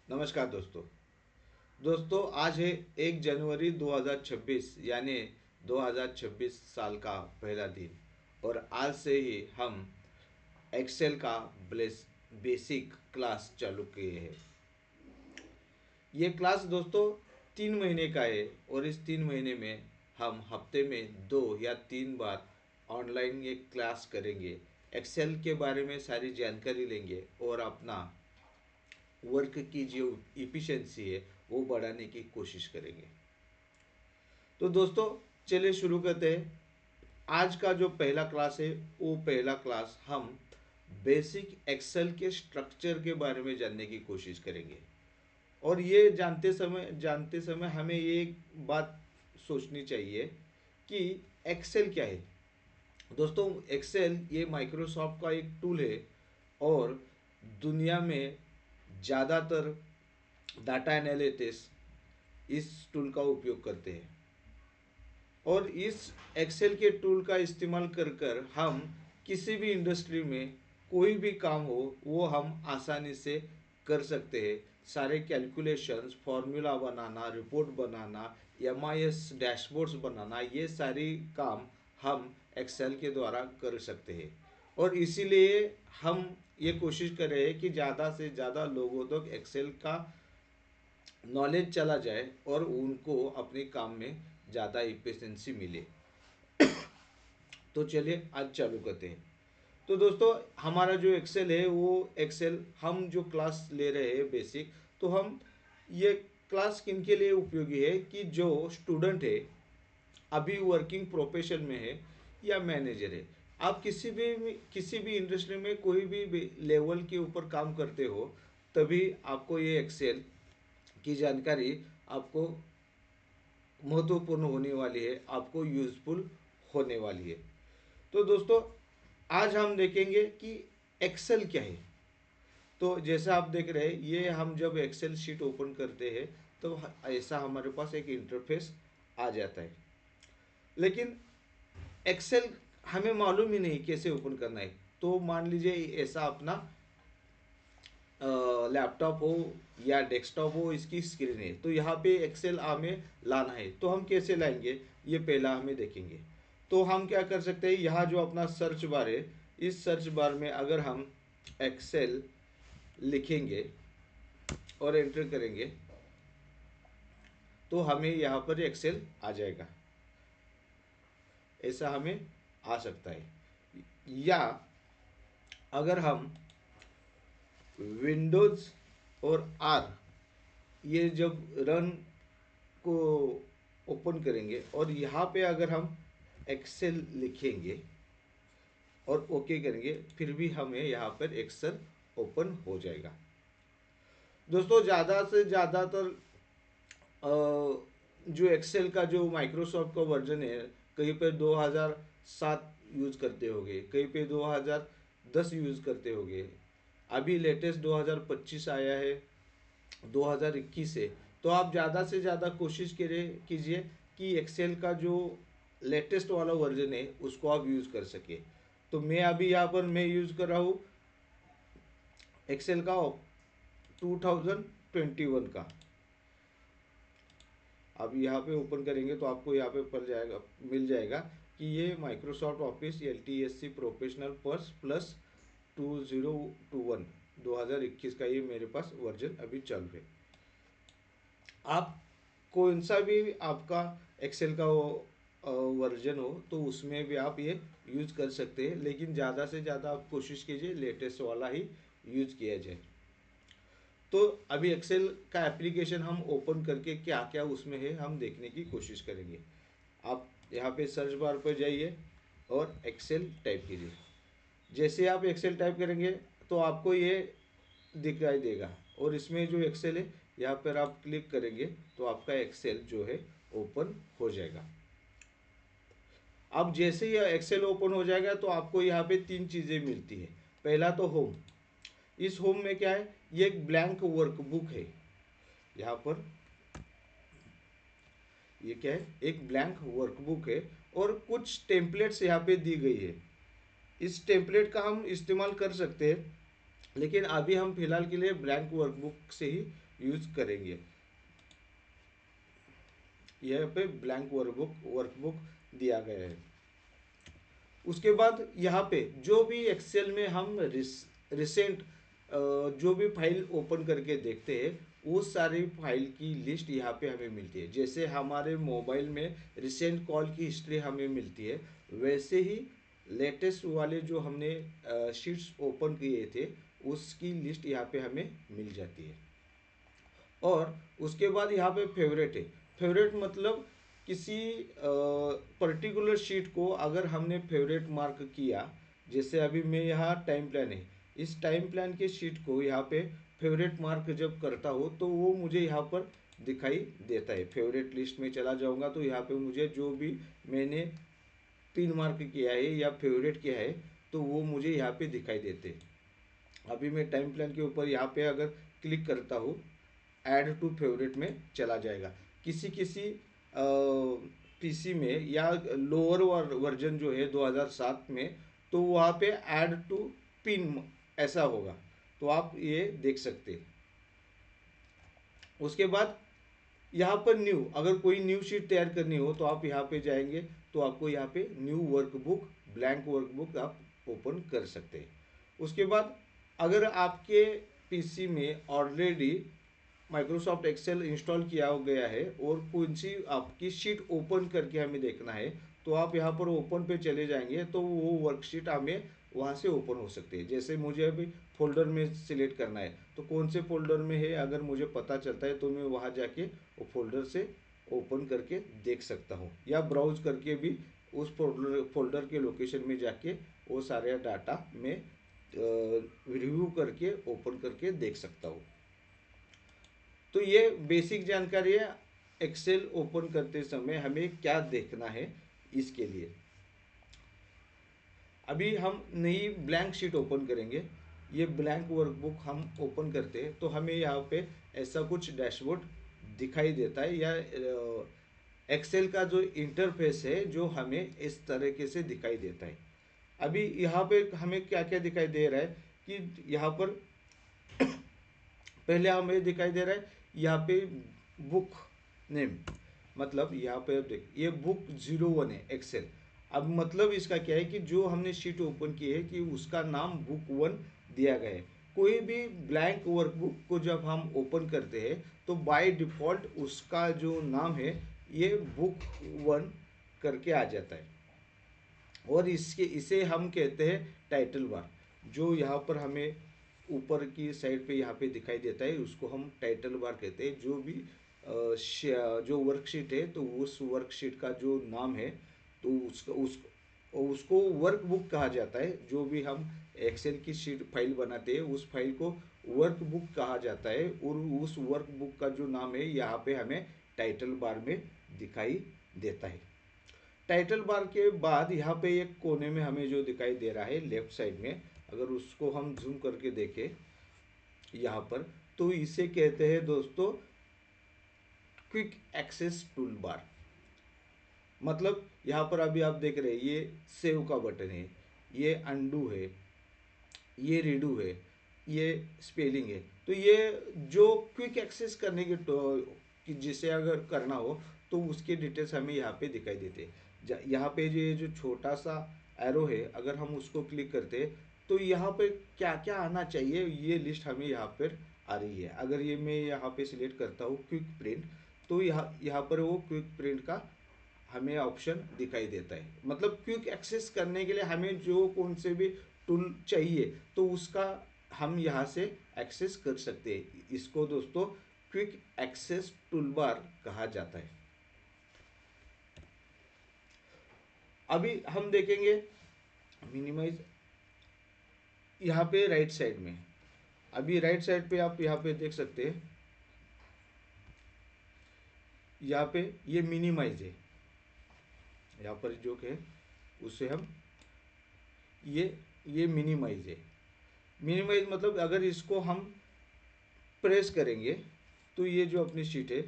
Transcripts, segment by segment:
नमस्कार दोस्तों। आज है 1 जनवरी 2026 यानी 2026 साल का पहला दिन। और आज से ही हम एक्सेल का बेसिक क्लास चालू किए हैं। ये क्लास दोस्तों 3 महीने का है और इस 3 महीने में हम हफ्ते में 2 या 3 बार ऑनलाइन ये क्लास करेंगे। एक्सेल के बारे में सारी जानकारी लेंगे और अपना वर्क की जो इफ़िशेंसी है वो बढ़ाने की कोशिश करेंगे। तो दोस्तों चलिए शुरू करते हैं। आज का जो पहला क्लास है वो पहला क्लास हम बेसिक एक्सेल के स्ट्रक्चर के बारे में जानने की कोशिश करेंगे। और ये जानते समय हमें ये एक बात सोचनी चाहिए कि एक्सेल क्या है। दोस्तों एक्सेल ये माइक्रोसॉफ्ट का एक टूल है और दुनिया में ज़्यादातर डाटा एनालिटिक्स इस टूल का उपयोग करते हैं। और इस एक्सेल के टूल का इस्तेमाल कर कर हम किसी भी इंडस्ट्री में कोई भी काम हो वो हम आसानी से कर सकते हैं। सारे कैलकुलेशंस, फार्मूला बनाना, रिपोर्ट बनाना, एमआईएस डैशबोर्ड्स बनाना, ये सारी काम हम एक्सेल के द्वारा कर सकते हैं। और इसीलिए हम ये कोशिश कर रहे हैं कि ज़्यादा से ज़्यादा लोगों तक एक्सेल का नॉलेज चला जाए और उनको अपने काम में ज़्यादा इफिशिएंसी मिले। तो चलिए आज चालू करते हैं। तो दोस्तों हमारा जो एक्सेल है वो एक्सेल हम जो क्लास ले रहे हैं बेसिक, तो हम ये क्लास किन के लिए उपयोगी है कि जो स्टूडेंट है, अभी वर्किंग प्रोफेशन में है या मैनेजर है। आप किसी भी इंडस्ट्री में कोई भी लेवल के ऊपर काम करते हो, तभी आपको ये एक्सेल की जानकारी आपको महत्वपूर्ण होने वाली है, आपको यूजफुल होने वाली है। तो दोस्तों आज हम देखेंगे कि एक्सेल क्या है। तो जैसा आप देख रहे हैं, ये हम जब एक्सेल शीट ओपन करते हैं तो ऐसा हमारे पास एक इंटरफेस आ जाता है। लेकिन एक्सेल हमें मालूम ही नहीं कैसे ओपन करना है। तो मान लीजिए ऐसा अपना लैपटॉप हो या डेस्कटॉप हो, इसकी स्क्रीन है, तो यहाँ पे एक्सेल हमें लाना है। तो हम कैसे लाएंगे ये पहला हमें देखेंगे। तो हम क्या कर सकते हैं, यहाँ जो अपना सर्च बार है, इस सर्च बार में अगर हम एक्सेल लिखेंगे और एंटर करेंगे तो हमें यहाँ पर एक्सेल आ जाएगा। ऐसा हमें आ सकता है। या अगर हम विंडोज और आर ये जब रन को ओपन करेंगे और यहाँ पे अगर हम एक्सेल लिखेंगे और ओके करेंगे, फिर भी हमें यहाँ पर एक्सेल ओपन हो जाएगा। दोस्तों ज़्यादा से ज़्यादातर जो एक्सेल का जो माइक्रोसॉफ्ट का वर्जन है, कहीं पे 2007 यूज़ करते होंगे, कहीं पे 2010 यूज़ करते होंगे। अभी लेटेस्ट 2025 आया है 2021 से। तो आप ज़्यादा से ज़्यादा कोशिश कीजिए कि एक्सेल का जो लेटेस्ट वाला वर्जन है उसको आप यूज़ कर सके। तो मैं अभी यहाँ पर मैं यूज़ कर रहा हूँ एक्सेल का 2021 का। अब यहाँ पे ओपन करेंगे तो आपको यहाँ पे मिल जाएगा कि ये Microsoft office LTSC professional plus 2021 2021 का ये मेरे पास वर्जन अभी चालू है। आप कौन सा भी आपका एक्सेल का वर्जन हो तो उसमें भी आप ये यूज़ कर सकते हैं, लेकिन ज़्यादा से ज़्यादा आप कोशिश कीजिए लेटेस्ट वाला ही यूज़ किया जाए। तो अभी एक्सेल का एप्लीकेशन हम ओपन करके क्या क्या उसमें है हम देखने की कोशिश करेंगे। आप यहाँ पे सर्च बार पर जाइए और एक्सेल टाइप कीजिए। जैसे आप एक्सेल टाइप करेंगे तो आपको ये दिखाई देगा और इसमें जो एक्सेल है यहाँ पर आप क्लिक करेंगे तो आपका एक्सेल जो है ओपन हो जाएगा। अब जैसे ही एक्सेल ओपन हो जाएगा तो आपको यहाँ पे 3 चीज़ें मिलती है। पहला तो होम। इस होम में क्या है, ये एक ब्लैंक वर्कबुक है। यहाँ पर ये क्या है, एक ब्लैंक वर्कबुक है और कुछ टेम्पलेट्स यहाँ पे दी गई है। इस टेम्पलेट का हम इस्तेमाल कर सकते हैं, लेकिन अभी हम फिलहाल के लिए ब्लैंक वर्कबुक से ही यूज करेंगे। यह पे ब्लैंक वर्कबुक दिया गया है। उसके बाद यहाँ पे जो भी एक्सेल में हम रिसेंट जो भी फाइल ओपन करके देखते हैं वो सारी फाइल की लिस्ट यहाँ पे हमें मिलती है। जैसे हमारे मोबाइल में रिसेंट कॉल की हिस्ट्री हमें मिलती है, वैसे ही लेटेस्ट वाले जो हमने शीट्स ओपन किए थे उसकी लिस्ट यहाँ पे हमें मिल जाती है। और उसके बाद यहाँ पे फेवरेट है। फेवरेट मतलब किसी पर्टिकुलर शीट को अगर हमने फेवरेट मार्क किया, जैसे अभी मैं यहाँ टाइम प्लान है, इस टाइम प्लान के शीट को यहाँ पे फेवरेट मार्क जब करता हूँ तो वो मुझे यहाँ पर दिखाई देता है। फेवरेट लिस्ट में चला जाऊँगा तो यहाँ पे मुझे जो भी मैंने पिन मार्क किया है या फेवरेट किया है तो वो मुझे यहाँ पे दिखाई देते हैं। अभी मैं टाइम प्लान के ऊपर यहाँ पे अगर क्लिक करता हूँ, ऐड टू फेवरेट में चला जाएगा। किसी किसी पीसी में या लोअर वर्जन जो है 2007 में, तो वहाँ पे ऐड टू पिन ऐसा होगा, तो आप ये देख सकते हैं। उसके बाद यहाँ पर न्यू, अगर कोई न्यू शीट तैयार करनी हो तो आप यहाँ पे जाएंगे तो आपको यहाँ पे न्यू वर्कबुक, ब्लैंक वर्कबुक आप ओपन कर सकते हैं। उसके बाद अगर आपके पीसी में ऑलरेडी माइक्रोसॉफ्ट एक्सेल इंस्टॉल किया गया है और कौन सी आपकी शीट ओपन करके हमें देखना है, तो आप यहाँ पर ओपन पे चले जाएंगे तो वो वर्कशीट हमें वहाँ से ओपन हो सकती है। जैसे मुझे अभी फोल्डर में सिलेक्ट करना है तो कौन से फोल्डर में है अगर मुझे पता चलता है तो मैं वहाँ जाके वो फोल्डर से ओपन करके देख सकता हूँ, या ब्राउज करके भी उस फोल्डर के लोकेशन में जाके वो सारे डाटा में रिव्यू करके ओपन करके देख सकता हूँ। तो ये बेसिक जानकारी है एक्सेल ओपन करते समय हमें क्या देखना है इसके लिए। अभी हम नई ब्लैंक शीट ओपन करेंगे। ये ब्लैंक वर्कबुक हम ओपन करते हैं तो हमें यहाँ पे ऐसा कुछ डैशबोर्ड दिखाई देता है, या एक्सेल का जो इंटरफेस है जो हमें इस तरीके से दिखाई देता है। अभी यहाँ पे हमें क्या क्या दिखाई दे रहा है कि यहाँ पर पहले हमें दिखाई दे रहा है यहाँ पे बुक नेम, मतलब यहाँ पे देख ये बुक 01 है एक्सेल। अब मतलब इसका क्या है कि जो हमने शीट ओपन की है कि उसका नाम बुक 1 दिया गया है। कोई भी ब्लैंक वर्कबुक को जब हम ओपन करते हैं तो बाय डिफ़ॉल्ट उसका जो नाम है ये बुक 1 करके आ जाता है। और इसे हम कहते हैं टाइटल बार। जो यहाँ पर हमें ऊपर की साइड पे यहाँ पे दिखाई देता है उसको हम टाइटल बार कहते हैं। जो भी जो वर्कशीट है तो उस वर्कशीट का जो नाम है तो उसको वर्कबुक कहा जाता है। जो भी हम एक्सेल की शीट फाइल बनाते हैं उस फाइल को वर्कबुक कहा जाता है, और उस वर्कबुक का जो नाम है यहाँ पे हमें टाइटल बार में दिखाई देता है। टाइटल बार के बाद यहाँ पे एक कोने में हमें जो दिखाई दे रहा है लेफ्ट साइड में, अगर उसको हम जूम करके देखें यहाँ पर, तो इसे कहते हैं दोस्तों क्विक एक्सेस टूल बार। मतलब यहाँ पर अभी आप देख रहे हैं ये सेव का बटन है, ये अंडू है, ये रीडू है, ये स्पेलिंग है। तो ये जो क्विक एक्सेस करने की जिसे अगर करना हो तो उसके डिटेल्स हमें यहाँ पे दिखाई देते हैं। यहाँ पे ये जो छोटा सा एरो है अगर हम उसको क्लिक करते हैं तो यहाँ पे क्या क्या आना चाहिए ये लिस्ट हमें यहाँ पर आ रही है। अगर ये मैं यहाँ पे सिलेक्ट करता हूँ क्विक प्रिंट, तो यहाँ पर वो क्विक प्रिंट का हमें ऑप्शन दिखाई देता है। मतलब क्विक एक्सेस करने के लिए हमें जो कौन से भी टूल चाहिए तो उसका हम यहाँ से एक्सेस कर सकते हैं। इसको दोस्तों क्विक एक्सेस टूलबार कहा जाता है। अभी हम देखेंगे मिनिमाइज यहाँ पे राइट साइड में। अभी राइट साइड पे आप यहाँ पे देख सकते हैं, यहाँ पे ये मिनिमाइज है। यहाँ पर जो है उसे हम ये मिनिमाइज है। मिनिमाइज मतलब अगर इसको हम प्रेस करेंगे तो ये जो अपनी शीट है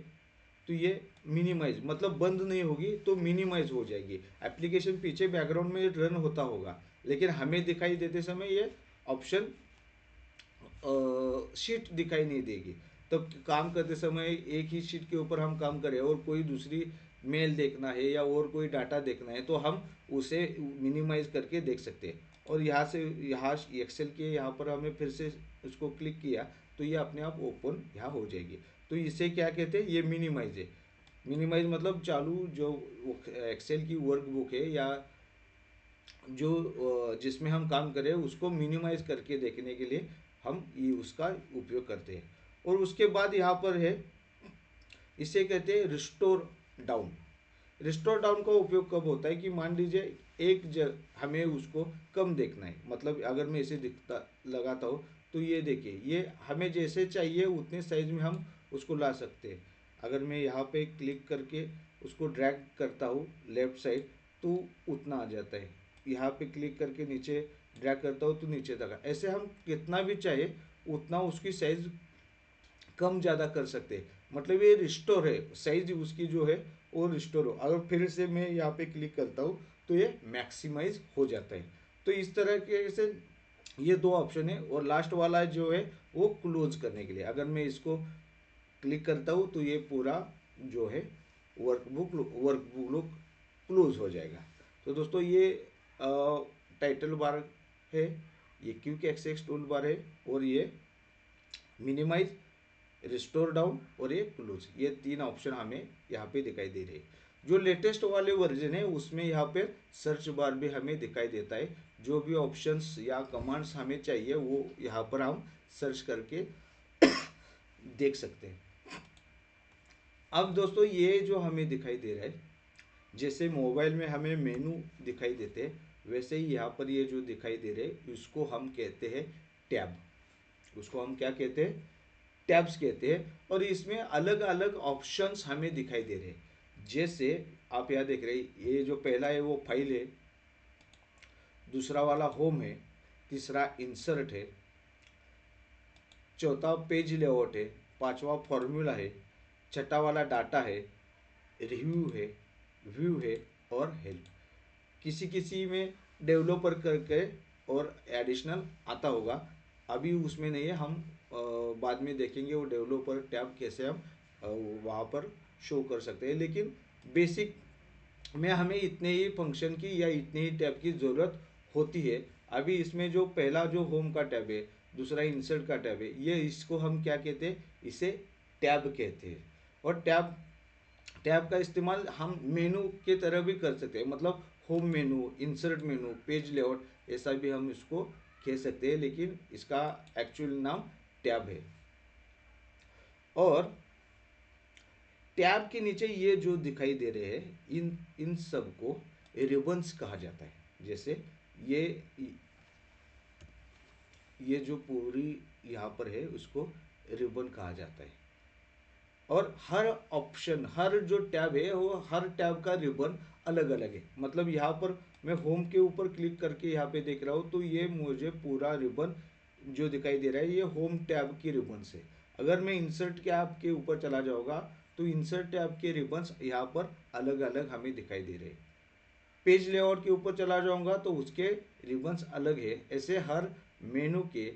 तो ये मिनिमाइज मतलब बंद नहीं होगी तो मिनिमाइज हो जाएगी। एप्लीकेशन पीछे बैकग्राउंड में रन होता होगा लेकिन हमें दिखाई देते समय ये ऑप्शन शीट दिखाई नहीं देगी। तब काम करते समय एक ही शीट के ऊपर हम काम करें और कोई दूसरी मेल देखना है या और कोई डाटा देखना है तो हम उसे मिनिमाइज करके देख सकते हैं। और यहाँ से यहाँ एक्सेल के यहाँ पर हमें फिर से उसको क्लिक किया तो ये अपने आप ओपन यहाँ हो जाएगी। तो इसे क्या कहते हैं, ये मिनिमाइज है। मिनिमाइज मतलब चालू जो एक्सेल की वर्कबुक है या जो जिसमें हम काम करें उसको मिनिमाइज करके देखने के लिए हम ये उसका उपयोग करते हैं। और उसके बाद यहाँ पर है, इसे कहते हैं रिस्टोर डाउन। रिस्टोर डाउन का उपयोग कब होता है कि मान लीजिए हमें उसको कम देखना है, मतलब अगर मैं इसे दिखता लगाता हूँ तो ये देखिए ये हमें जैसे चाहिए उतने साइज में हम उसको ला सकते हैं। अगर मैं यहाँ पे क्लिक करके उसको ड्रैग करता हूँ लेफ्ट साइड तो उतना आ जाता है, यहाँ पे क्लिक करके नीचे ड्रैग करता हूँ तो नीचे तक। ऐसे हम कितना भी चाहे उतना उसकी साइज कम ज़्यादा कर सकते हैं। मतलब ये रिस्टोर है, साइज उसकी जो है वो रिस्टोर हो। अगर फिर से मैं यहाँ पे क्लिक करता हूँ तो ये मैक्सिमाइज हो जाता है। तो इस तरह के से ये दो ऑप्शन है। और लास्ट वाला जो है वो क्लोज करने के लिए, अगर मैं इसको क्लिक करता हूँ तो ये पूरा जो है वर्कबुक क्लोज हो जाएगा। तो दोस्तों ये टाइटल बार है, ये क्विक एक्सेस टूल बार है, और ये मिनिमाइज, रिस्टोर डाउन और ये क्लोज, ये तीन ऑप्शन हमें यहाँ पे दिखाई दे रहे हैं। जो लेटेस्ट वाले वर्जन है उसमें यहाँ पे सर्च बार भी हमें दिखाई देता है। जो भी ऑप्शंस या कमांड्स हमें चाहिए वो यहाँ पर हम सर्च करके देख सकते हैं। अब दोस्तों ये जो हमें दिखाई दे रहा है, जैसे मोबाइल में हमें मेनू दिखाई देते हैं वैसे ही यहाँ पर ये जो दिखाई दे रहे हैं उसको हम कहते हैं टैब। उसको हम क्या कहते हैं, टैब्स कहते हैं। और इसमें अलग अलग ऑप्शंस हमें दिखाई दे रहे हैं। जैसे आप यहाँ देख रहे हैं, ये जो पहला है वो फाइल है, दूसरा वाला होम है, तीसरा इंसर्ट है, चौथा पेज लेआउट है, पांचवा फॉर्मूला है, छठा वाला डाटा है, रिव्यू है, व्यू है और हेल्प। किसी किसी में डेवलपर करके और एडिशनल आता होगा, अभी उसमें नहीं है। हम बाद में देखेंगे वो डेवलपर टैब कैसे हम वहाँ पर शो कर सकते हैं। लेकिन बेसिक में हमें इतने ही फंक्शन की या इतने ही टैब की ज़रूरत होती है। अभी इसमें जो पहला जो होम का टैब है, दूसरा इंसर्ट का टैब है, ये इसको हम क्या कहते हैं, इसे टैब कहते हैं। और टैब टैब का इस्तेमाल हम मेनू के तरह भी कर सकते हैं, मतलब होम मेनू, इंसर्ट मेनू, पेज लेआउट, ऐसा भी हम इसको कह सकते हैं। लेकिन इसका एक्चुअल नाम टैब है। और टैब के नीचे ये जो दिखाई दे रहे हैं इन इन सब को रिबन्स कहा जाता है। जैसे ये ये जो पूरी यहाँ पर है उसको रिबन कहा जाता है। और हर ऑप्शन, हर जो टैब है वो हर टैब का रिबन अलग अलग है। मतलब यहाँ पर मैं होम के ऊपर क्लिक करके यहाँ पे देख रहा हूँ तो ये मुझे पूरा रिबन जो दिखाई दे रहा है ये होम टैब की रिबन से। अगर मैं इंसर्ट टैब के ऊपर चला जाऊँगा तो इंसर्ट टैब के रिबन्स यहाँ पर अलग अलग हमें दिखाई दे रहे हैं। पेज लेआउट के ऊपर चला जाऊँगा तो उसके रिबन्स अलग है। ऐसे हर मेनू के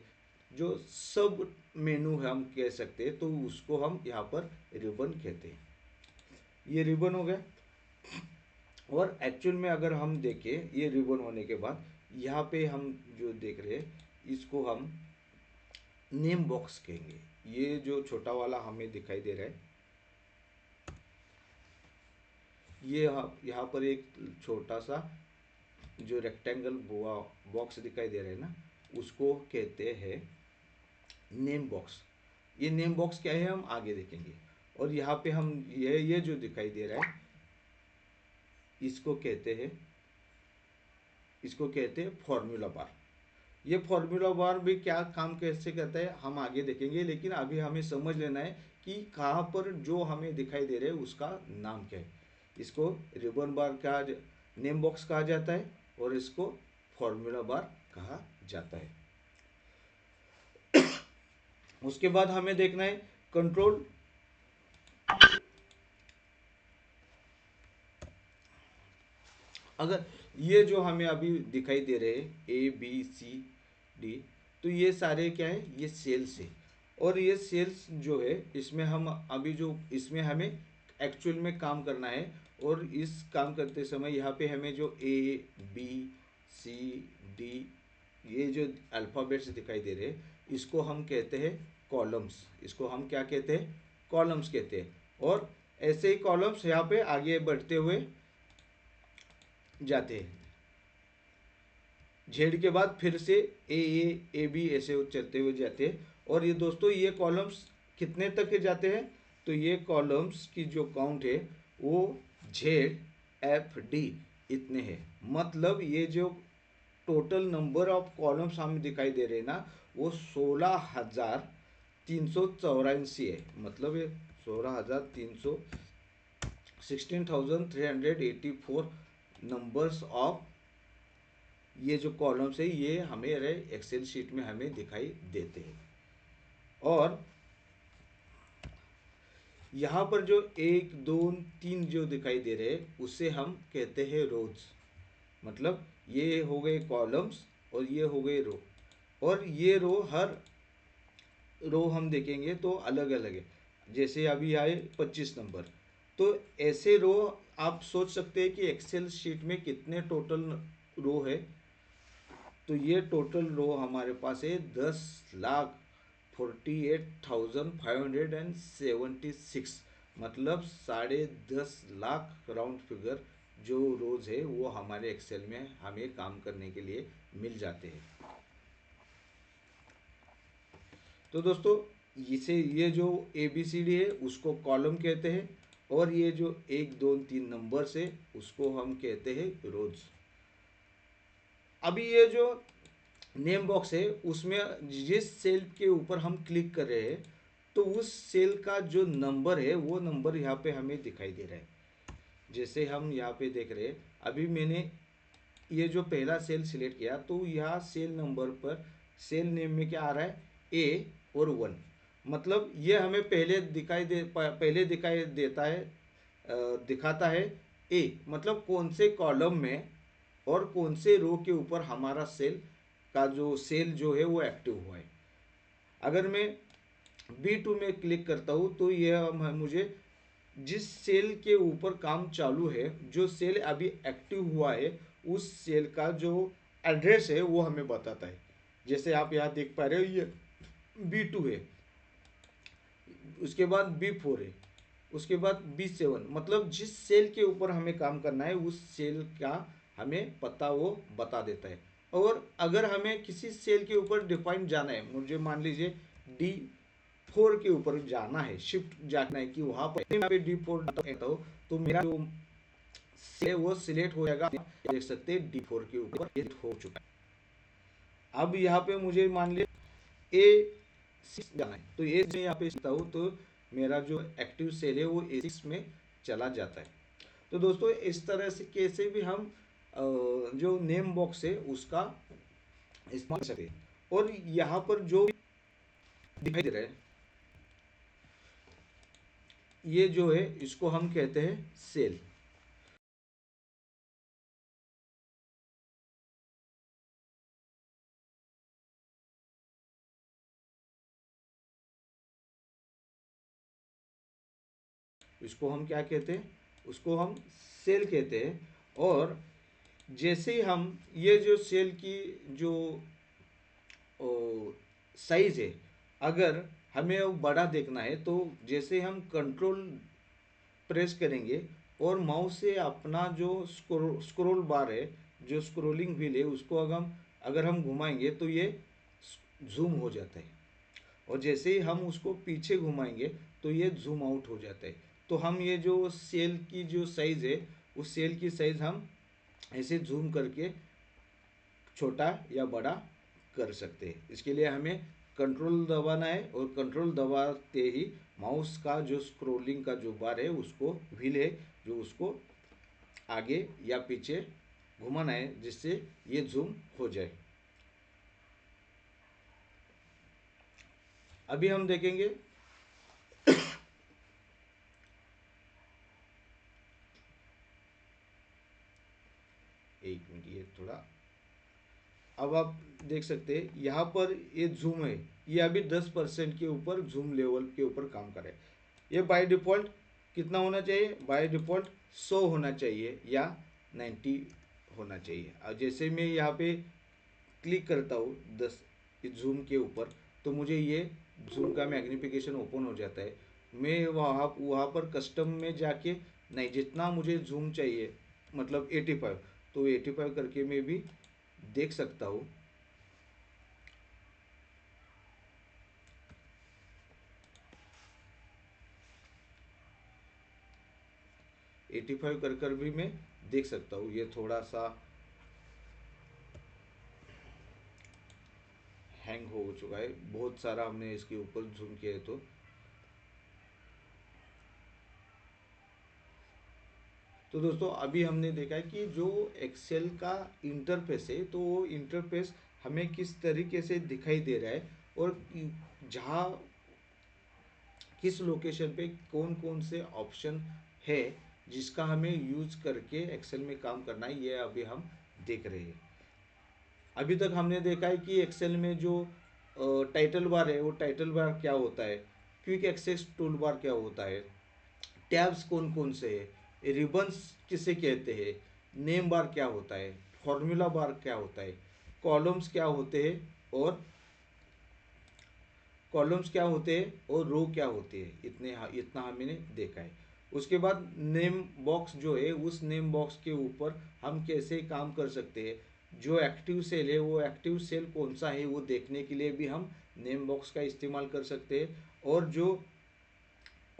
जो सब मेनू है हम कह सकते हैं तो उसको हम यहाँ पर रिबन कहते हैं। ये रिबन हो गया। और एक्चुअल में अगर हम देखें ये रिबन होने के बाद यहाँ पे हम जो देख रहे हैं इसको हम नेम बॉक्स कहेंगे। ये जो छोटा वाला हमें दिखाई दे रहा है, ये यहाँ पर एक छोटा सा जो रेक्टेंगल बॉक्स दिखाई दे रहा है ना, उसको कहते हैं नेम बॉक्स। ये नेम बॉक्स क्या है हम आगे देखेंगे। और यहाँ पे हम ये जो दिखाई दे रहा है इसको कहते हैं, इसको कहते हैं फॉर्मूला बार। ये फॉर्मूला बार भी क्या काम कैसे करता है हम आगे देखेंगे। लेकिन अभी हमें समझ लेना है कि कहाँ पर जो हमें दिखाई दे रहे हैं उसका नाम क्या है। इसको रिबन बार कहा, नेम बॉक्स कहा जाता है और इसको फॉर्मूला बार कहा जाता है। उसके बाद हमें देखना है कंट्रोल। अगर ये जो हमें अभी दिखाई दे रहे हैं A B C D, तो ये सारे क्या है, ये सेल्स है। और ये सेल्स जो है इसमें हम अभी जो इसमें हमें एक्चुअल में काम करना है। और इस काम करते समय यहाँ पे हमें जो ए बी सी डी ये जो अल्फ़ाबेट्स दिखाई दे रहे हैं इसको हम कहते हैं कॉलम्स। इसको हम क्या कहते हैं? कॉलम्स कहते हैं। और ऐसे ही कॉलम्स यहाँ पे आगे बढ़ते हुए जाते हैं। जेड के बाद फिर से ए बी ऐसे चलते हुए जाते हैं। और ये दोस्तों ये कॉलम्स कितने तक के जाते हैं? तो ये कॉलम्स की जो काउंट है वो जेड एफ डी इतने हैं। मतलब ये जो टोटल नंबर ऑफ कॉलम्स हमें दिखाई दे रहे हैं ना वो 16,384 है। मतलब ये 16,300 16,384 नंबर्स ऑफ ये जो कॉलम्स है ये हमें एक्सेल शीट में हमें दिखाई देते हैं। और यहाँ पर जो एक दो तीन जो दिखाई दे रहे हैं उसे हम कहते हैं रोज। मतलब ये हो गए कॉलम्स और ये हो गए रो। और ये रो हर रो हम देखेंगे तो अलग अलग है। जैसे अभी आए 25 नंबर, तो ऐसे रो आप सोच सकते हैं कि एक्सेल शीट में कितने टोटल रो है। तो ये टोटल रो हमारे पास है 10,48,576। मतलब 10.5 लाख राउंड फिगर जो रोज है वो हमारे एक्सेल में हमें काम करने के लिए मिल जाते हैं। तो दोस्तों इसे ये जो ए बी सी डी है उसको कॉलम कहते हैं। और ये जो 1 2 3 नंबर से उसको हम कहते हैं रोज। अभी ये जो नेम बॉक्स है उसमें जिस सेल के ऊपर हम क्लिक कर रहे हैं तो उस सेल का जो नंबर है वो नंबर यहाँ पे हमें दिखाई दे रहा है। जैसे हम यहाँ पे देख रहे हैं अभी मैंने ये जो पहला सेल सिलेक्ट किया तो यहाँ सेल नंबर पर सेल नेम में क्या आ रहा है? ए और 1। मतलब ये हमें पहले दिखाई देता है दिखाता है ए मतलब कौन से कॉलम में और कौन से रो के ऊपर हमारा सेल का जो सेल जो है वो एक्टिव हुआ है। अगर मैं B2 में क्लिक करता हूँ तो यह मुझे जिस सेल के ऊपर काम चालू है जो सेल अभी एक्टिव हुआ है उस सेल का जो एड्रेस है वो हमें बताता है। जैसे आप यहाँ देख पा रहे हो ये B2 है, उसके बाद B4 है, उसके बाद B7। मतलब जिस सेल के ऊपर हमें काम करना है उस सेल का हमें पता वो बता देता है। और अगर हमें किसी सेल के ऊपर डिफाइन जाना है, मुझे मान लीजिए D4 के ऊपर जाना है, शिफ्ट जाना है कि वहाँ पर D4 डालता हो तो मेरा जो सेल है वो सिलेक्ट हो जाएगा। देख सकते हैं D4 के ऊपर ये हो चुका है। अब यहाँ पे मुझे मान लीजिए A6 जाना है तो ये मैं यहाँ पे सीखता हूँ तो मेरा जो एक्टिव सेल है वो A6 में चला जाता है। तो दोस्तों इस तरह से कैसे भी हम जो नेम बॉक्स है उसका इस्तेमाल कर सकते हैं। और यहाँ पर जो दिखाई दे रहा है ये जो है इसको हम कहते हैं सेल। इसको हम क्या कहते हैं? उसको हम सेल कहते हैं। और जैसे ही हम ये जो सेल की जो साइज है अगर हमें वो बड़ा देखना है तो जैसे हम कंट्रोल प्रेस करेंगे और माउस से अपना जो स्क्रोल बार है जो स्क्रोलिंग व्हील है उसको अगर हम घुमाएंगे तो ये जूम हो जाता है। और जैसे ही हम उसको पीछे घुमाएंगे तो ये जूम आउट हो जाता है। तो हम ये जो सेल की जो साइज़ है उस सेल की साइज़ हम ऐसे जूम करके छोटा या बड़ा कर सकते हैं। इसके लिए हमें कंट्रोल दबाना है और कंट्रोल दबाते ही माउस का जो स्क्रोलिंग का जो बार है उसको व्हील है जो उसको आगे या पीछे घुमाना है जिससे ये जूम हो जाए। अभी हम देखेंगे एक मिनट ये थोड़ा अब आप देख सकते हैं यहाँ पर ये जूम है, ये अभी 10% के ऊपर जूम लेवल के ऊपर काम करे। ये बाय डिफ़ॉल्ट कितना होना चाहिए, बाय डिफ़ॉल्ट 100 होना चाहिए या 90 होना चाहिए। और जैसे मैं यहाँ पे क्लिक करता हूँ 10 जूम के ऊपर, तो मुझे ये जूम का मैग्निफिकेशन ओपन हो जाता है। मैं वहाँ वहाँ पर कस्टम में जाके नहीं, जितना मुझे जूम चाहिए मतलब 85, तो 85 करके मैं भी देख सकता हूँ। 85 कर कर भी मैं देख सकता हूँ। ये थोड़ा सा हैंग हो चुका है, बहुत सारा हमने इसके ऊपर जूम किया है। तो दोस्तों अभी हमने देखा है कि जो एक्सेल का इंटरफेस है, तो वो इंटरफेस हमें किस तरीके से दिखाई दे रहा है, और जहाँ किस लोकेशन पे कौन कौन से ऑप्शन है जिसका हमें यूज करके एक्सेल में काम करना है, ये अभी हम देख रहे हैं। अभी तक हमने देखा है कि एक्सेल में जो टाइटल बार है, वो टाइटल बार क्या होता है, क्विक एक्सेस टूल बार क्या होता है, टैब्स कौन कौन से है, रिबन्स किसे कहते हैं, नेम बार क्या होता है, फॉर्मूला बार क्या होता है, कॉलम्स क्या होते हैं, और कॉलम्स क्या होते हैं और रो क्या होते हैं, इतना हमने देखा है। उसके बाद नेम बॉक्स जो है, उस नेम बॉक्स के ऊपर हम कैसे काम कर सकते हैं, जो एक्टिव सेल है वो एक्टिव सेल कौन सा है वो देखने के लिए भी हम नेम बॉक्स का इस्तेमाल कर सकते हैं। और जो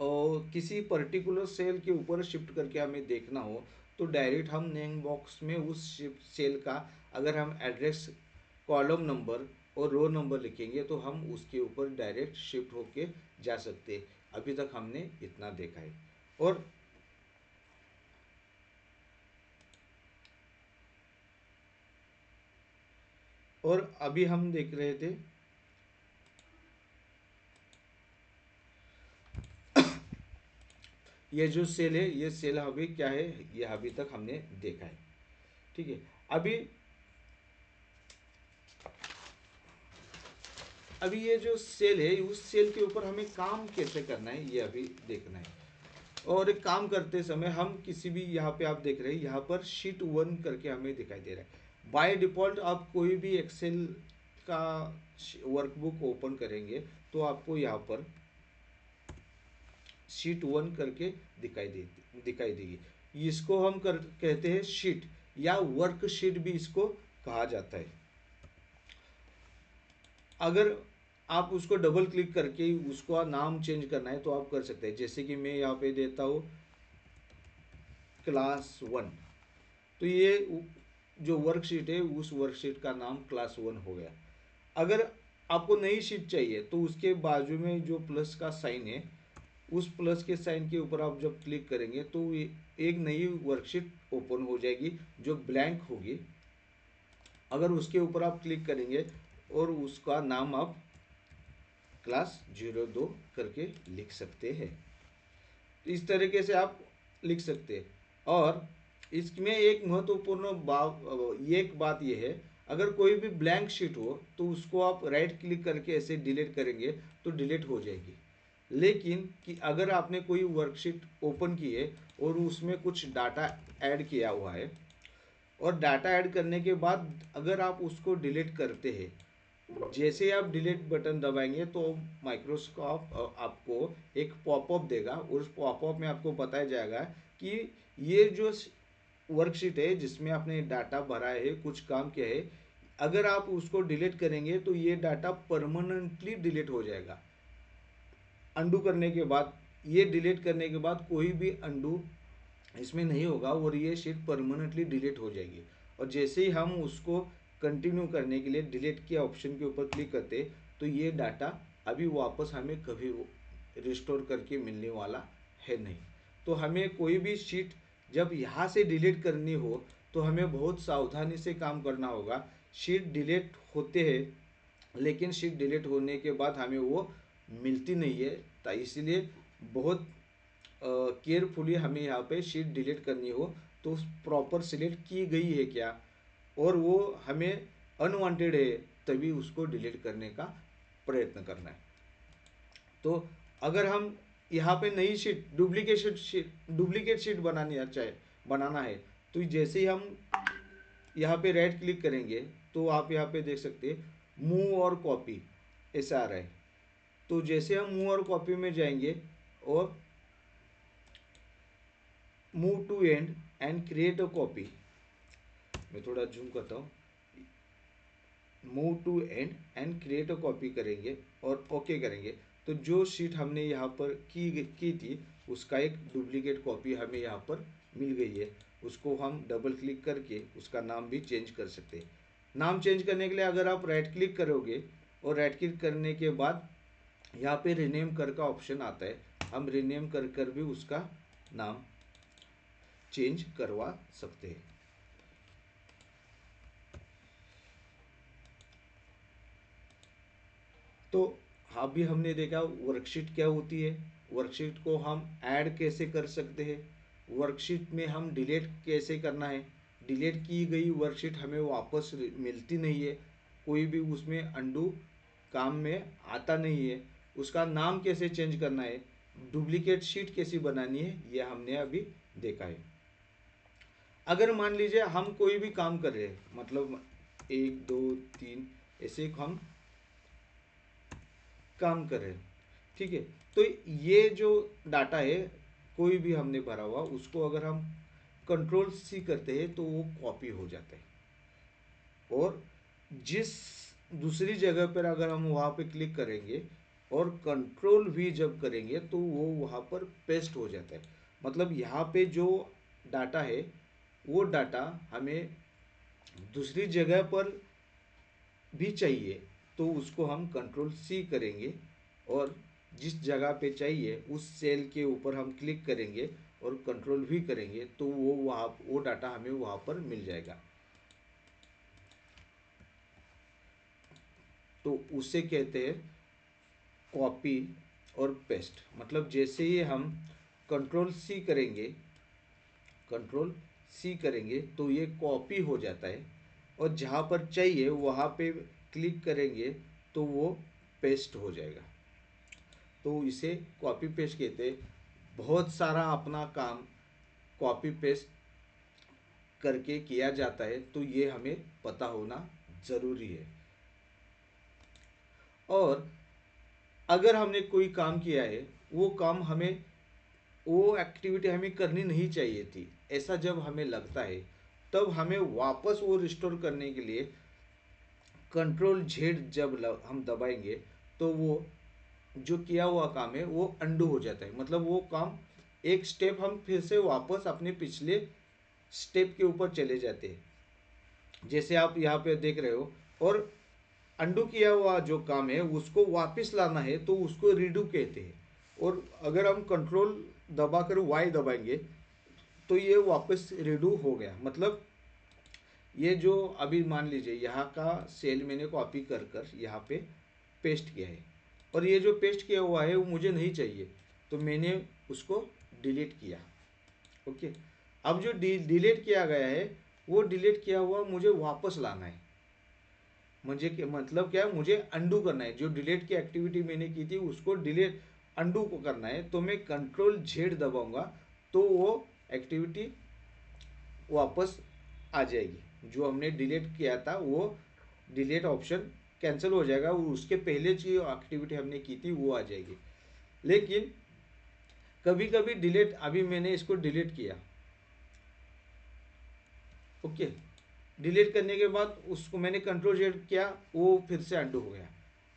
और किसी पर्टिकुलर सेल के ऊपर शिफ्ट करके हमें देखना हो, तो डायरेक्ट हम नेम बॉक्स में उस सेल का अगर हम एड्रेस, कॉलम नंबर और रो नंबर लिखेंगे, तो हम उसके ऊपर डायरेक्ट शिफ्ट होके जा सकते हैं। अभी तक हमने इतना देखा है। और अभी हम देख रहे थे ये जो सेल है, ये सेल अभी क्या है, ये अभी तक हमने देखा है। ठीक है। अभी अभी ये जो सेल है, उस सेल के ऊपर हमें काम कैसे करना है ये अभी देखना है। और एक काम करते समय हम किसी भी, यहाँ पे आप देख रहे हैं यहाँ पर शीट 1 करके हमें दिखाई दे रहा है। बाय डिफ़ॉल्ट आप कोई भी एक्सेल का वर्कबुक ओपन करेंगे तो आपको यहाँ पर शीट 1 करके दिखाई देगी। इसको हम कहते हैं शीट, या वर्कशीट भी इसको कहा जाता है। अगर आप उसको डबल क्लिक करके उसको नाम चेंज करना है तो आप कर सकते हैं। जैसे कि मैं यहाँ पे देता हूँ क्लास 1, तो ये जो वर्कशीट है उस वर्कशीट का नाम क्लास 1 हो गया। अगर आपको नई शीट चाहिए तो उसके बाजू में जो प्लस का साइन है, उस प्लस के साइन के ऊपर आप जब क्लिक करेंगे तो एक नई वर्कशीट ओपन हो जाएगी जो ब्लैंक होगी। अगर उसके ऊपर आप क्लिक करेंगे और उसका नाम आप क्लास 02 करके लिख सकते हैं। तो इस तरीके से आप लिख सकते हैं। और इसमें एक महत्वपूर्ण एक बात यह है, अगर कोई भी ब्लैंक शीट हो तो उसको आप राइट क्लिक करके ऐसे डिलीट करेंगे तो डिलीट हो जाएगी। लेकिन कि अगर आपने कोई वर्कशीट ओपन की है और उसमें कुछ डाटा ऐड किया हुआ है, और डाटा ऐड करने के बाद अगर आप उसको डिलीट करते हैं, जैसे आप डिलीट बटन दबाएंगे तो माइक्रोसॉफ्ट आपको एक पॉपअप देगा, और उस पॉपअप में आपको बताया जाएगा कि ये जो वर्कशीट है जिसमें आपने डाटा भरा है, कुछ काम किया है, अगर आप उसको डिलीट करेंगे तो ये डाटा परमानेंटली डिलीट हो जाएगा। अंडू करने के बाद, ये डिलीट करने के बाद कोई भी अंडू इसमें नहीं होगा और ये शीट परमानेंटली डिलीट हो जाएगी। और जैसे ही हम उसको कंटिन्यू करने के लिए डिलीट के ऑप्शन के ऊपर क्लिक करते, तो ये डाटा अभी वापस हमें कभी रिस्टोर करके मिलने वाला है नहीं। तो हमें कोई भी शीट जब यहाँ से डिलीट करनी हो तो हमें बहुत सावधानी से काम करना होगा। शीट डिलीट होते हैं, लेकिन शीट डिलीट होने के बाद हमें वो मिलती नहीं है। तो इसलिए बहुत केयरफुली हमें यहाँ पे शीट डिलीट करनी हो तो प्रॉपर सिलेक्ट की गई है क्या, और वो हमें अनवांटेड है तभी उसको डिलीट करने का प्रयत्न करना है। तो अगर हम यहाँ पे नई शीट डुप्लीकेट शीट बनाना है, तो जैसे ही हम यहाँ पे राइट क्लिक करेंगे तो आप यहाँ पे देख सकते हैं मूव और कॉपी ऐसा आ रहा है। तो जैसे हम मूव और कॉपी में जाएंगे और move to end and create a copy, मैं थोड़ा जूम करता हूँ, move to end and create a copy करेंगे और ओके करेंगे, तो जो शीट हमने यहाँ पर की थी उसका एक डुप्लीकेट कॉपी हमें यहाँ पर मिल गई है। उसको हम डबल क्लिक करके उसका नाम भी चेंज कर सकते हैं। नाम चेंज करने के लिए अगर आप राइट क्लिक करोगे और राइट क्लिक करने के बाद यहाँ पे रिनेम कर का ऑप्शन आता है, हम रिनेम कर भी उसका नाम चेंज करवा सकते हैं। तो अभी हमने देखा वर्कशीट क्या होती है, वर्कशीट को हम ऐड कैसे कर सकते हैं, वर्कशीट में हम डिलीट कैसे करना है, डिलीट की गई वर्कशीट हमें वापस मिलती नहीं है, कोई भी उसमें अंडू काम में आता नहीं है, उसका नाम कैसे चेंज करना है, डुप्लीकेट शीट कैसी बनानी है, ये हमने अभी देखा है। अगर मान लीजिए हम कोई भी काम कर रहे हैं, मतलब 1 2 3 ऐसे हम काम कर रहे हैं, ठीक है, तो ये जो डाटा है कोई भी हमने भरा हुआ उसको अगर हम कंट्रोल सी करते हैं तो वो कॉपी हो जाता है, और जिस दूसरी जगह पर अगर हम वहाँ पे क्लिक करेंगे और कंट्रोल भी जब करेंगे तो वो वहाँ पर पेस्ट हो जाता है। मतलब यहाँ पे जो डाटा है वो डाटा हमें दूसरी जगह पर भी चाहिए, तो उसको हम कंट्रोल सी करेंगे और जिस जगह पे चाहिए उस सेल के ऊपर हम क्लिक करेंगे और कंट्रोल भी करेंगे तो वो डाटा हमें वहाँ पर मिल जाएगा। तो उसे कहते हैं कॉपी और पेस्ट। मतलब जैसे ही हम कंट्रोल सी करेंगे, कंट्रोल सी करेंगे तो ये कॉपी हो जाता है, और जहाँ पर चाहिए वहाँ पे क्लिक करेंगे तो वो पेस्ट हो जाएगा। तो इसे कॉपी पेस्ट कहते हैं। बहुत सारा अपना काम कॉपी पेस्ट करके किया जाता है, तो ये हमें पता होना ज़रूरी है। और अगर हमने कोई काम किया है, वो काम हमें, वो एक्टिविटी हमें करनी नहीं चाहिए थी, ऐसा जब हमें लगता है, तब हमें वापस वो रिस्टोर करने के लिए कंट्रोल जेड जब हम दबाएंगे तो वो जो किया हुआ काम है वो अंडू हो जाता है। मतलब वो काम एक स्टेप हम फिर से वापस अपने पिछले स्टेप के ऊपर चले जाते हैं, जैसे आप यहाँ पे देख रहे हो। और अंडू किया हुआ जो काम है उसको वापस लाना है तो उसको रीडू कहते हैं। और अगर हम कंट्रोल दबाकर वाई दबाएंगे तो ये वापस रीडू हो गया। मतलब ये जो अभी मान लीजिए यहाँ का सेल मैंने कॉपी कर कर यहाँ पे पेस्ट किया है, और ये जो पेस्ट किया हुआ है वो मुझे नहीं चाहिए, तो मैंने उसको डिलीट किया। ओके, अब जो डिलीट किया गया है वो डिलीट किया हुआ मुझे वापस लाना है। मुझे मतलब क्या है, मुझे अंडू करना है। जो डिलीट की एक्टिविटी मैंने की थी उसको डिलीट अंडू को करना है, तो मैं कंट्रोल जेड दबाऊंगा तो वो एक्टिविटी वापस आ जाएगी। जो हमने डिलीट किया था वो डिलीट ऑप्शन कैंसिल हो जाएगा, उसके पहले जो एक्टिविटी हमने की थी वो आ जाएगी। लेकिन कभी कभी डिलीट, अभी मैंने इसको डिलीट किया, ओके, डिलीट करने के बाद उसको मैंने कंट्रोल जेड किया, वो फिर से अंडू हो गया।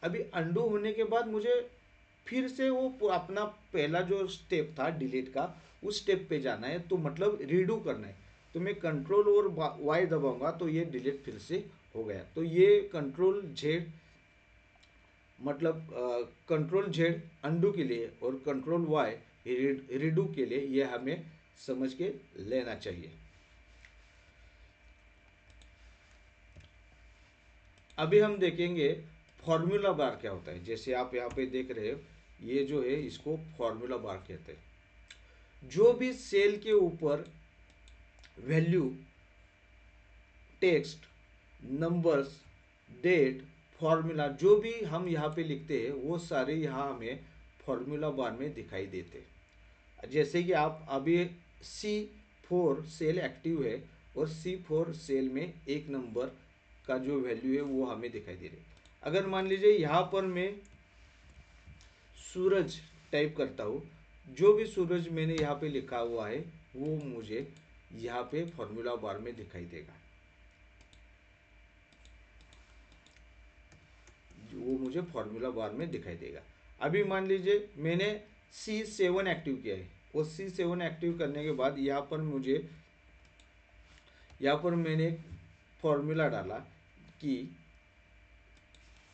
अभी अंडू होने के बाद मुझे फिर से वो अपना पहला जो स्टेप था डिलीट का उस स्टेप पे जाना है, तो मतलब रीडू करना है। तो मैं कंट्रोल और वाई दबाऊंगा तो ये डिलीट फिर से हो गया। तो ये कंट्रोल जेड, मतलब कंट्रोल जेड अंडू के लिए और कंट्रोल वाई रीडू के लिए, ये हमें समझ के लेना चाहिए। अभी हम देखेंगे फॉर्मूला बार क्या होता है। जैसे आप यहाँ पे देख रहे हो, ये जो है इसको फॉर्मूला बार कहते हैं। जो भी सेल के ऊपर value, text, numbers, date formula जो भी हम यहाँ पे लिखते हैं वो सारे यहाँ हमें फॉर्मूला बार में दिखाई देते हैं। जैसे कि आप अभी C4 सेल एक्टिव है और C4 सेल में 1 नंबर का जो वैल्यू है वो हमें दिखाई दे रही है। अगर मान लीजिए यहाँ पर मैं सूरज टाइप करता हूँ, जो भी सूरज मैंने यहाँ पे लिखा हुआ है वो मुझे यहाँ पे फॉर्मूला बार में दिखाई देगा, वो मुझे फॉर्मूला बार में दिखाई देगा। अभी मान लीजिए मैंने C7 एक्टिव किया है और C7 एक्टिव करने के बाद यहाँ पर मैंने एक फॉर्मूला डाला कि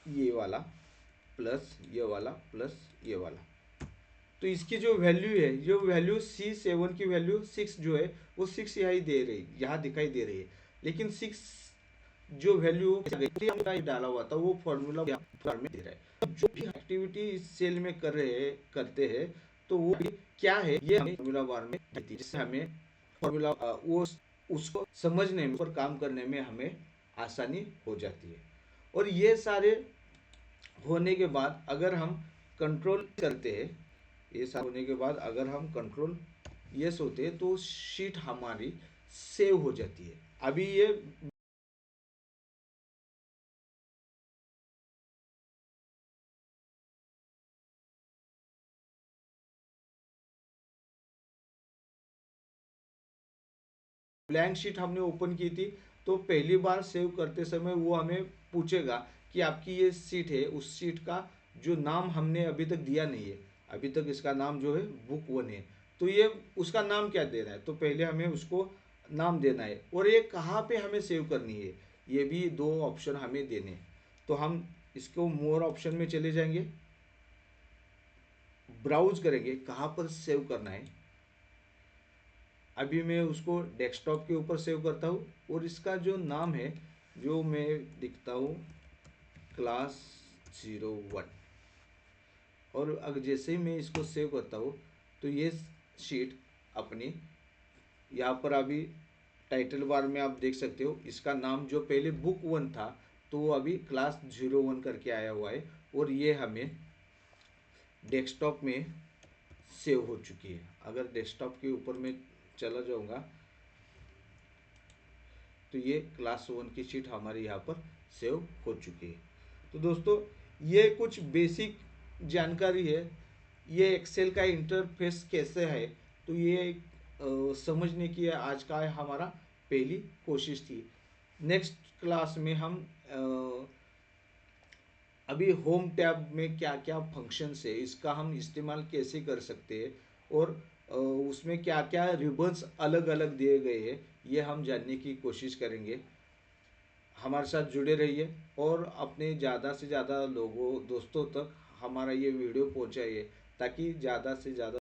ये वाला प्लस ये वाला प्लस ये वाला, तो इसकी जो वैल्यू है, जो वैल्यू C7 की वैल्यू 6 जो है वो 6 यहाँ दिखाई दे रही है। लेकिन 6 जो वैल्यू डाला हुआ था वो फॉर्मूला में दे रहा है। जो भी एक्टिविटी इस सेल में करते हैं तो वो क्या है ये हमें फॉर्मूला बार में देती है, जिससे हमें फॉर्मूला वो उसको समझने में और काम करने में हमें आसानी हो जाती है। और ये सारे होने के बाद अगर हम कंट्रोल करते हैं, ये सब होने के बाद अगर हम कंट्रोल यस होते हैं तो शीट हमारी सेव हो जाती है। अभी ये ब्लैंक शीट हमने ओपन की थी, तो पहली बार सेव करते समय वो हमें पूछेगा कि आपकी ये सीट है, उस सीट का जो नाम हमने अभी तक दिया नहीं है, अभी तक इसका नाम जो है बुक 1 है, तो ये उसका नाम क्या देना है, तो पहले हमें उसको नाम देना है। और ये कहाँ पे हमें सेव करनी है, ये भी 2 ऑप्शन हमें देने हैं। तो हम इसको मोर ऑप्शन में चले जाएंगे, ब्राउज करेंगे कहाँ पर सेव करना है। अभी मैं उसको डेस्कटॉप के ऊपर सेव करता हूँ और इसका जो नाम है, जो मैं लिखता हूँ क्लास 01, और अगर जैसे ही मैं इसको सेव करता हूँ तो ये शीट अपनी यहाँ पर अभी टाइटल बार में आप देख सकते हो, इसका नाम जो पहले बुक 1 था तो वो अभी क्लास 01 करके आया हुआ है, और ये हमें डेस्कटॉप में सेव हो चुकी है। अगर डेस्कटॉप के ऊपर मैं चला जाऊँगा तो ये क्लास 1 की शीट हमारी यहाँ पर सेव हो चुकी है। तो दोस्तों ये कुछ बेसिक जानकारी है, ये एक्सेल का इंटरफेस कैसे है, तो ये समझने की आज का हमारा पहली कोशिश थी। नेक्स्ट क्लास में हम अभी होम टैब में क्या क्या फंक्शंस है, इसका हम इस्तेमाल कैसे कर सकते हैं, और उसमें क्या क्या रिबन्स अलग अलग दिए गए हैं, ये हम जानने की कोशिश करेंगे। हमारे साथ जुड़े रहिए और अपने ज़्यादा से ज़्यादा लोगों दोस्तों तक हमारा ये वीडियो पहुंचाइए, ताकि ज़्यादा से ज़्यादा